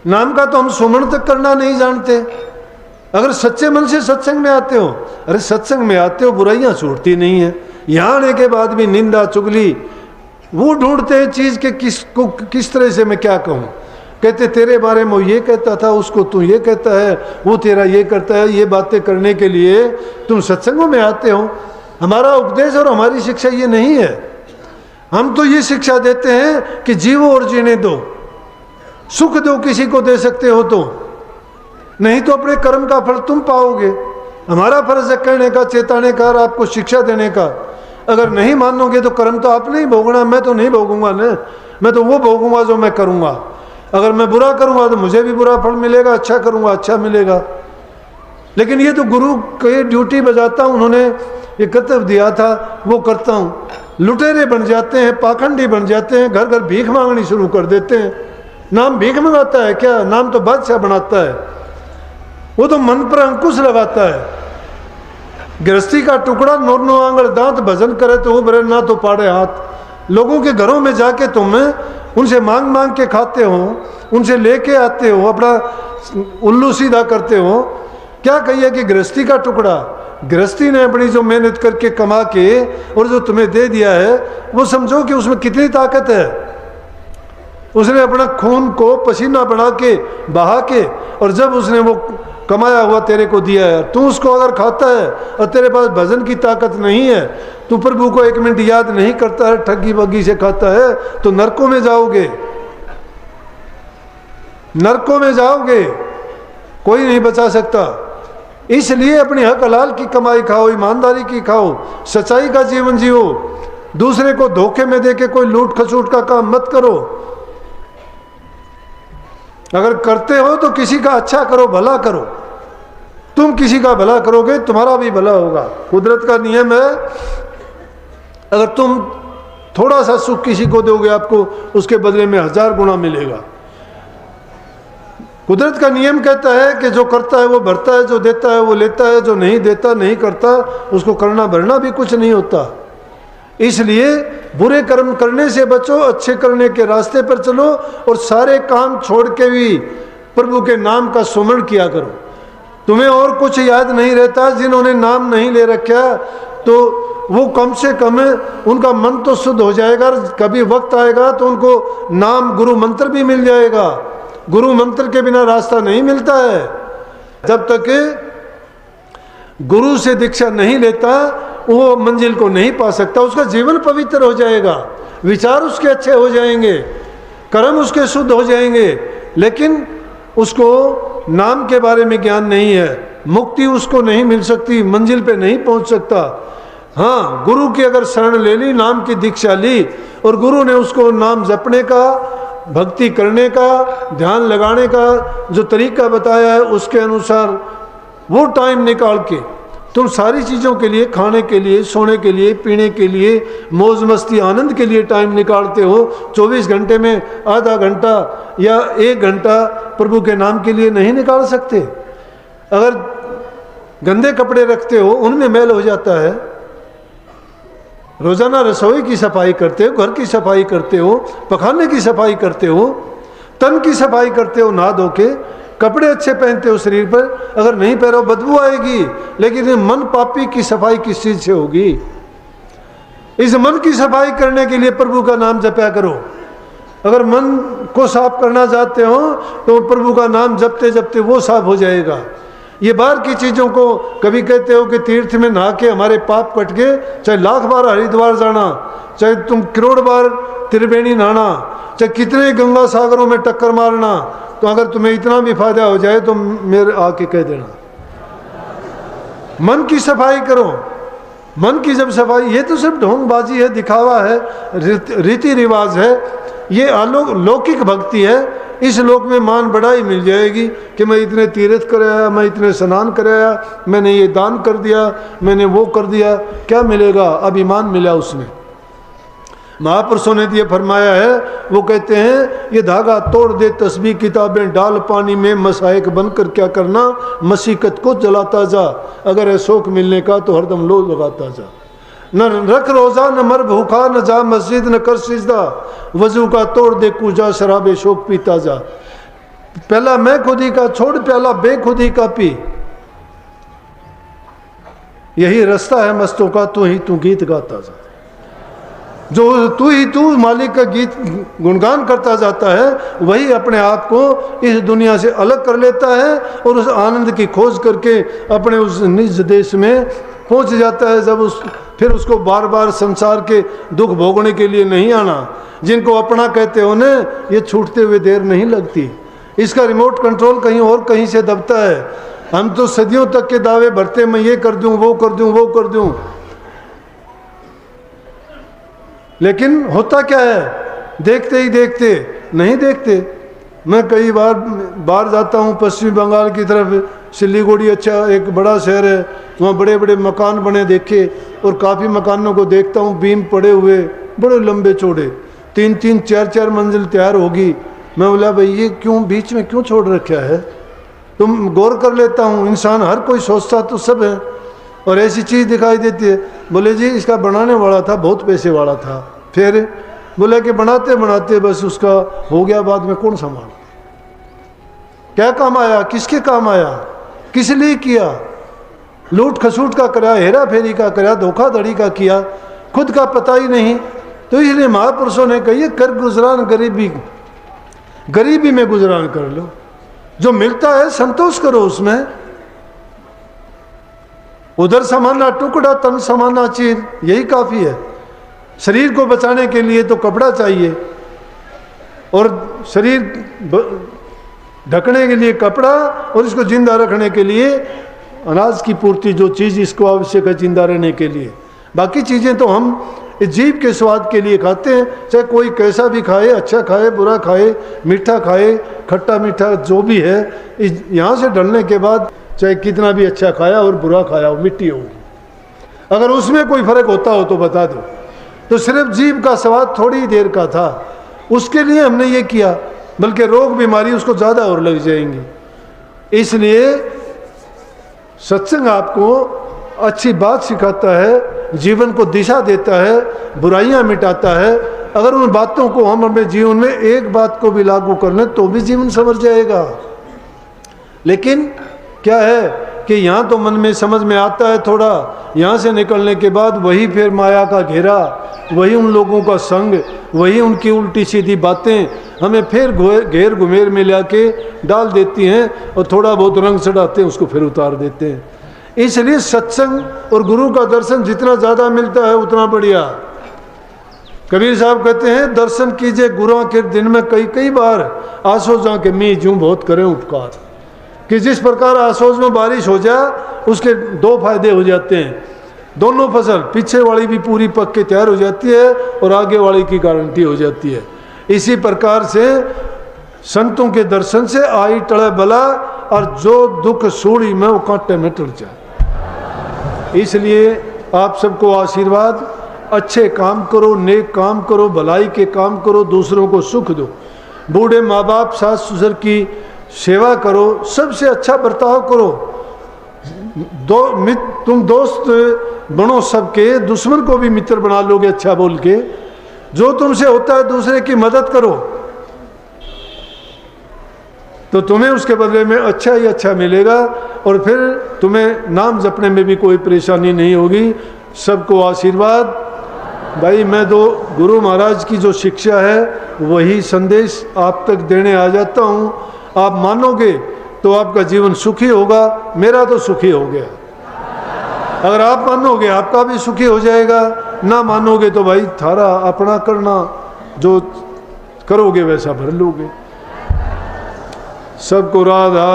नाम का तो हम सुमरण तक करना नहीं जानते। अगर सच्चे मन से सत्संग में आते हो, अरे सत्संग में आते हो, बुराइयां छूटती नहीं है। यहाँ आने के बाद भी निंदा चुगली वो ढूंढते हैं चीज के किस तरह से मैं क्या कहूँ। कहते तेरे बारे में वो ये कहता था, उसको तू ये कहता है, वो तेरा ये करता है। ये बातें करने के लिए तुम सत्संगों में आते हो। हमारा उपदेश और हमारी शिक्षा ये नहीं है। हम तो ये शिक्षा देते हैं कि जीवो और जीने दो, सुख दो किसी को दे सकते हो तो, नहीं तो अपने कर्म का फल तुम पाओगे। हमारा फर्ज है कहने का, चेताने का और आपको शिक्षा देने का। अगर नहीं मानोगे तो कर्म तो आपने ही भोगना, मैं तो नहीं भोगूंगा ना। मैं तो वो भोगूंगा जो मैं करूंगा। अगर मैं बुरा करूंगा तो मुझे भी बुरा फल मिलेगा, अच्छा करूंगा अच्छा मिलेगा। लेकिन ये तो गुरु की ड्यूटी बजाता हूं, उन्होंने ये कर्तव्य दिया था वो करता हूँ। लुटेरे बन जाते हैं, पाखंडी बन जाते हैं, घर घर भीख मांगनी शुरू कर देते हैं। नाम भीख मंगाता है क्या? नाम तो बादशाह बनाता है। वो तो मन पर अंकुश लगाता है। गृहस्थी का टुकड़ा नोरनो आंगल दांत भजन करे तो उभरे ना तो पाड़े हाथ। लोगों के घरों में जाके तुम उनसे मांग मांग के खाते हो, उनसे लेके आते हो, अपना उल्लू सीधा करते हो। क्या कहिए कि गृहस्थी का टुकड़ा, गृहस्थी ने अपनी जो मेहनत करके कमा के और जो तुम्हें दे दिया है, वो समझो कि उसमें कितनी ताकत है। उसने अपना खून को पसीना बना के बहा के, और जब उसने वो कमाया हुआ तेरे को दिया है, तू उसको अगर खाता है और तेरे पास भजन की ताकत नहीं है, तू प्रभु को एक मिनट याद नहीं करता है, ठगी बग्गी से खाता है, तो नरकों में जाओगे, नरकों में जाओगे, कोई नहीं बचा सकता। इसलिए अपनी हक हलाल की कमाई खाओ, ईमानदारी की खाओ, सच्चाई का जीवन जियो। दूसरे को धोखे में देके कोई लूट खसूट का काम मत करो। अगर करते हो तो किसी का अच्छा करो, भला करो। तुम किसी का भला करोगे तुम्हारा भी भला होगा। कुदरत का नियम है, अगर तुम थोड़ा सा सुख किसी को दोगे, आपको उसके बदले में 1000 गुना मिलेगा। कुदरत का नियम कहता है कि जो करता है वो भरता है, जो देता है वो लेता है, जो नहीं देता नहीं करता, उसको करना भरना भी कुछ नहीं होता। इसलिए बुरे कर्म करने से बचो, अच्छे करने के रास्ते पर चलो, और सारे काम छोड़ के भी प्रभु के नाम का सुमरण किया करो। तुम्हें और कुछ याद नहीं रहता। जिन्होंने नाम नहीं ले रखा तो वो कम से कम उनका मन तो शुद्ध हो जाएगा। कभी वक्त आएगा तो उनको नाम गुरु मंत्र भी मिल जाएगा। गुरु मंत्र के बिना रास्ता नहीं मिलता है। जब तक गुरु से दीक्षा नहीं लेता वो मंजिल को नहीं पा सकता। उसका जीवन पवित्र हो जाएगा, विचार उसके अच्छे हो जाएंगे, कर्म उसके शुद्ध हो जाएंगे, लेकिन उसको नाम के बारे में ज्ञान नहीं है। मुक्ति उसको नहीं मिल सकती, मंजिल पे नहीं पहुंच सकता। हाँ, गुरु की अगर शरण ले ली, नाम की दीक्षा ली, और गुरु ने उसको नाम जपने का, भक्ति करने का, ध्यान लगाने का जो तरीका बताया है, उसके अनुसार वो टाइम निकाल के तुम सारी चीज़ों के लिए, खाने के लिए, सोने के लिए, पीने के लिए, मौज मस्ती आनंद के लिए टाइम निकालते हो। 24 घंटे में आधा घंटा या 1 घंटा प्रभु के नाम के लिए नहीं निकाल सकते। अगर गंदे कपड़े रखते हो, उनमें मैल हो जाता है। रोजाना रसोई की सफाई करते हो, घर की सफाई करते हो, पखाने की सफाई करते हो, तन की सफाई करते हो, नहा धो के कपड़े अच्छे पहनते हो शरीर पर, अगर नहीं पहनो बदबू आएगी। लेकिन ये मन पापी की सफाई किस चीज से होगी? इस मन की सफाई करने के लिए प्रभु का नाम जपया करो। अगर मन को साफ करना चाहते हो तो प्रभु का नाम जपते जपते वो साफ हो जाएगा। ये बाहर की चीज़ों को, कभी कहते हो कि तीर्थ में नहा के हमारे पाप कट गए, चाहे लाख बार हरिद्वार जाना, चाहे तुम करोड़ बार त्रिवेणी नहाना, चाहे कितने गंगा सागरों में टक्कर मारना, तो अगर तुम्हें इतना भी फायदा हो जाए तो मेरे आके कह देना। मन की सफाई करो। मन की जब सफाई, ये तो सिर्फ ढोंगबाजी है, दिखावा है, रीति रिवाज है, ये लौकिक भक्ति है। इस लोक में मान बढ़ाई मिल जाएगी कि मैं इतने तीर्थ कर आया, मैं इतने स्नान कर आया, मैंने ये दान कर दिया, मैंने वो कर दिया। क्या मिलेगा? अब ईमान मिला उसमें। महापुरुषों ने ये फरमाया है, वो कहते हैं ये धागा तोड़ दे तस्बीह किताबें डाल पानी में, मसायक बनकर क्या करना, मसीकत को जलाता जा। अगर है शौक मिलने का तो हरदम लो लगाता जा। न रख रोजा न मर भूखा, न जा मस्जिद न कर सिजदा, वजू का तोड़ दे कूजा, शराबे शौक पीता जा। पहला मैं खुदी का छोड़, प्याला बेखुदी का पी। यही रास्ता है मस्तों का, तू ही तू गीत गाता जा। जो तू ही तू मालिक का गीत गुणगान करता जाता है, वही अपने आप को इस दुनिया से अलग कर लेता है और उस आनंद की खोज करके अपने उस निज देश में पहुंच जाता है। जब फिर उसको बार बार संसार के दुख भोगने के लिए नहीं आना। जिनको अपना कहते हो ना, ये छूटते हुए देर नहीं लगती। इसका रिमोट कंट्रोल कहीं और कहीं से दबता है। हम तो सदियों तक के दावे भरते, मैं ये कर दूं, वो कर दूं, वो कर दूं, लेकिन होता क्या है, देखते ही देखते नहीं देखते। मैं कई बार जाता हूँ पश्चिमी बंगाल की तरफ, सिलीगुड़ी अच्छा एक बड़ा शहर है, वहाँ बड़े बड़े मकान बने देखे, और काफ़ी मकानों को देखता हूँ बीम पड़े हुए बड़े लंबे चौड़े, 3-3 4-4 मंजिल तैयार होगी। मैं बोला भाई ये क्यों बीच में क्यों छोड़ रखा है? तुम गौर कर लेता हूँ, इंसान हर कोई सोचता तो सब है, और ऐसी चीज़ दिखाई देती है। बोले जी इसका बनाने वाला था बहुत पैसे वाला था, फिर बोले कि बनाते बनाते बस उसका हो गया, बाद में कौन संभाल? क्या काम आया, किसके काम आया, किस लिए किया? लूट खसूट का कराया, हेरा फेरी का कराया, धोखाधड़ी का किया, खुद का पता ही नहीं। तो इसलिए महापुरुषों ने कही कर गुजरान गरीबी में गुजरान कर लो, जो मिलता है संतोष करो उसमें। उधर समाना टुकड़ा तन समाना चीर, यही काफ़ी है। शरीर को बचाने के लिए तो कपड़ा चाहिए, और शरीर ढकने के लिए कपड़ा, और इसको जिंदा रखने के लिए अनाज की पूर्ति, जो चीज़ इसको आवश्यक है जिंदा रहने के लिए। बाकी चीज़ें तो हम जीभ के स्वाद के लिए खाते हैं, चाहे कोई कैसा भी खाए, अच्छा खाए, बुरा खाए, मीठा खाए, खट्टा मीठा जो भी है, यहाँ से ढलने के बाद चाहे कितना भी अच्छा खाया और बुरा खाया हो, मिट्टी होगी। अगर उसमें कोई फर्क होता हो तो बता दो। तो सिर्फ जीभ का स्वाद थोड़ी देर का था, उसके लिए हमने ये किया, बल्कि रोग बीमारी उसको ज़्यादा और लग जाएंगी। इसलिए सत्संग आपको अच्छी बात सिखाता है, जीवन को दिशा देता है, बुराइयां मिटाता है। अगर उन बातों को हम अपने जीवन में एक बात को भी लागू कर लें तो भी जीवन संवर जाएगा। लेकिन क्या है कि यहाँ तो मन में समझ में आता है थोड़ा, यहाँ से निकलने के बाद वही फिर माया का घेरा, वही उन लोगों का संग, वही उनकी उल्टी सीधी बातें हमें फिर घेर घुमेर में लाके डाल देती हैं, और थोड़ा बहुत रंग चढ़ाते हैं, उसको फिर उतार देते हैं। इसलिए सत्संग और गुरु का दर्शन जितना ज़्यादा मिलता है उतना बढ़िया। कबीर साहब कहते हैं दर्शन कीजिए गुरुओं के दिन में कई कई बार, आसोज के मी जूँ बहुत करें उपकार। कि जिस प्रकार आसोज में बारिश हो जाए उसके दो फायदे हो जाते हैं, दोनों फसल, पीछे वाली भी पूरी पक के तैयार हो जाती है और आगे वाली की गारंटी हो जाती है। इसी प्रकार से संतों के दर्शन से आई टले बला, और जो दुख सूढ़ी में वो कांटे में टल जाए। इसलिए आप सबको आशीर्वाद, अच्छे काम करो, नेक काम करो, भलाई के काम करो, दूसरों को सुख दो, बूढ़े माँ बाप सास ससुर की सेवा करो, सबसे अच्छा बर्ताव करो। तुम दोस्त बनो सबके, दुश्मन को भी मित्र बना लोगे अच्छा बोल के। जो तुमसे होता है दूसरे की मदद करो, तो तुम्हें उसके बदले में अच्छा ही अच्छा मिलेगा, और फिर तुम्हें नाम जपने में भी कोई परेशानी नहीं होगी। सबको आशीर्वाद। भाई मैं तो गुरु महाराज की जो शिक्षा है वही संदेश आप तक देने आ जाता हूँ। आप मानोगे तो आपका जीवन सुखी होगा, मेरा तो सुखी हो गया। अगर आप मानोगे आपका भी सुखी हो जाएगा, ना मानोगे तो भाई थारा अपना करना, जो करोगे वैसा भर लोगे। सबको राधा।